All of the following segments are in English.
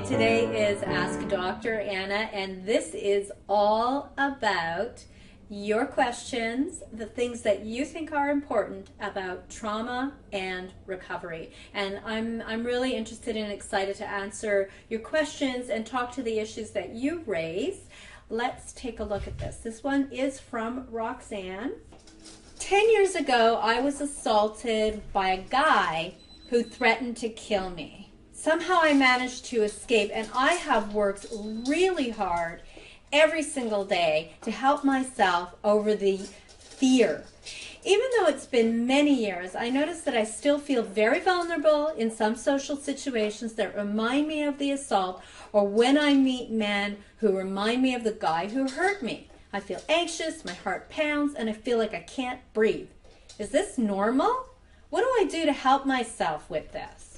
Today is Ask Dr. Anna, and this is all about your questions, the things that you think are important about trauma and recovery. And I'm really interested and excited to answer your questions and talk to the issues that you raise. Let's take a look at this. This one is from Roxanne. 10 years ago, I was assaulted by a guy who threatened to kill me. Somehow I managed to escape, and I have worked really hard every single day to help myself over the fear. Even though it's been many years, I notice that I still feel very vulnerable in some social situations that remind me of the assault, or when I meet men who remind me of the guy who hurt me. I feel anxious, my heart pounds, and I feel like I can't breathe. Is this normal? What do I do to help myself with this?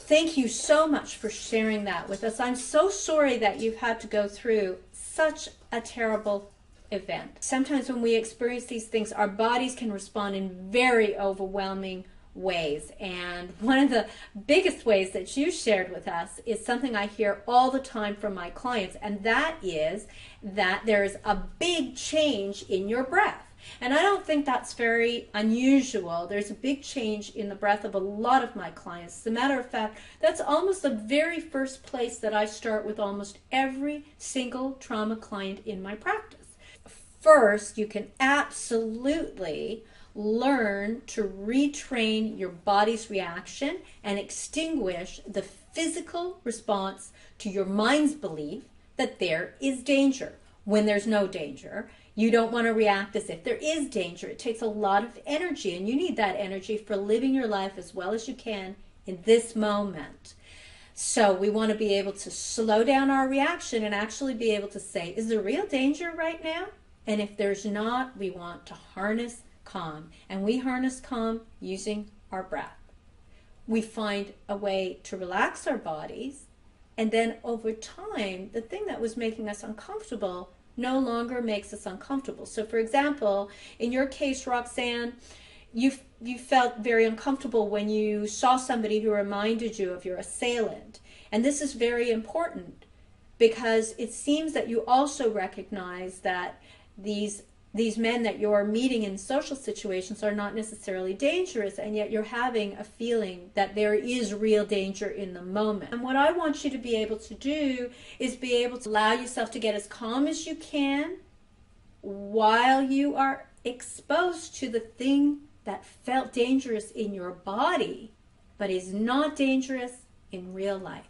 Thank you so much for sharing that with us. I'm so sorry that you've had to go through such a terrible event. Sometimes when we experience these things, our bodies can respond in very overwhelming ways. And one of the biggest ways that you shared with us is something I hear all the time from my clients, and that is that there's a big change in your breath. And I don't think that's very unusual. There's a big change in the breath of a lot of my clients. As a matter of fact, that's almost the very first place that I start with almost every single trauma client in my practice. First, you can absolutely learn to retrain your body's reaction and extinguish the physical response to your mind's belief that there is danger. When there's no danger, you don't want to react as if there is danger. It takes a lot of energy, and you need that energy for living your life as well as you can in this moment. So we want to be able to slow down our reaction and actually be able to say, is there real danger right now? And if there's not, we want to harness calm. And we harness calm using our breath. We find a way to relax our bodies, and then over time, the thing that was making us uncomfortable no longer makes us uncomfortable. So for example, in your case, Roxanne, you felt very uncomfortable when you saw somebody who reminded you of your assailant. And this is very important because it seems that you also recognize that these men that you're meeting in social situations are not necessarily dangerous, and yet you're having a feeling that there is real danger in the moment. And what I want you to be able to do is be able to allow yourself to get as calm as you can while you are exposed to the thing that felt dangerous in your body, but is not dangerous in real life.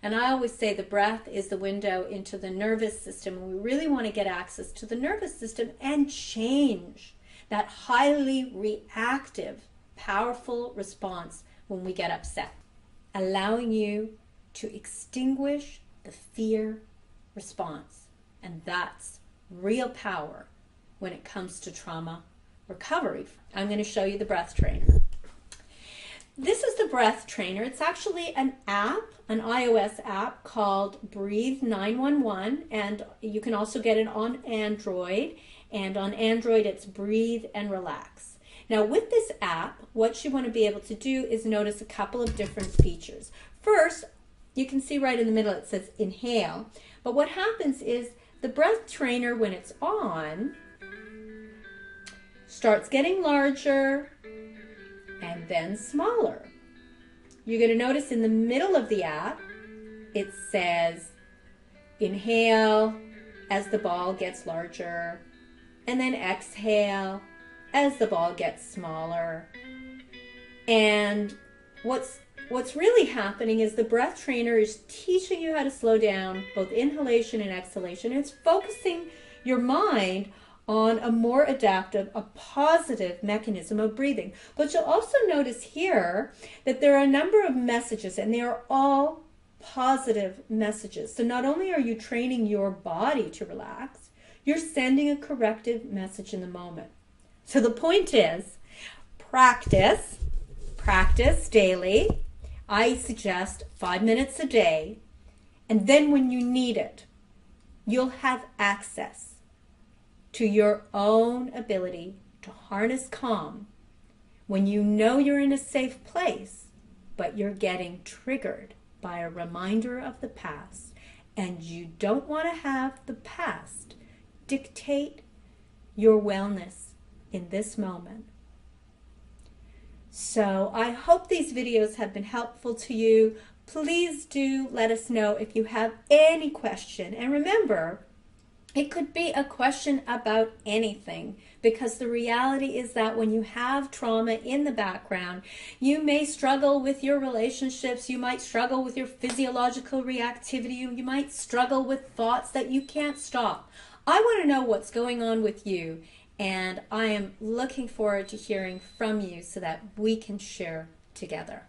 And I always say the breath is the window into the nervous system. And we really want to get access to the nervous system and change that highly reactive, powerful response when we get upset. Allowing you to extinguish the fear response. And that's real power when it comes to trauma recovery. I'm going to show you the breath trainer. This is the breath trainer. It's actually an app, an iOS app called Breathe 911, and you can also get it on Android. And on Android, it's Breathe and Relax. Now, with this app, what you want to be able to do is notice a couple of different features. First, you can see right in the middle it says inhale. But what happens is the breath trainer, when it's on, starts getting larger and then smaller. You're going to notice in the middle of the app, it says inhale as the ball gets larger, and then exhale as the ball gets smaller. And what's really happening is the breath trainer is teaching you how to slow down both inhalation and exhalation. It's focusing your mind on a more adaptive, a positive mechanism of breathing. But you'll also notice here that there are a number of messages, and they are all positive messages. So not only are you training your body to relax, you're sending a corrective message in the moment. So the point is, practice daily. I suggest 5 minutes a day, and then when you need it, you'll have access to your own ability to harness calm when you know you're in a safe place, but you're getting triggered by a reminder of the past, and you don't want to have the past dictate your wellness in this moment. So I hope these videos have been helpful to you. Please do let us know if you have any question. And remember, it could be a question about anything, because the reality is that when you have trauma in the background, you may struggle with your relationships, you might struggle with your physiological reactivity, you might struggle with thoughts that you can't stop. I want to know what's going on with you, and I am looking forward to hearing from you so that we can share together.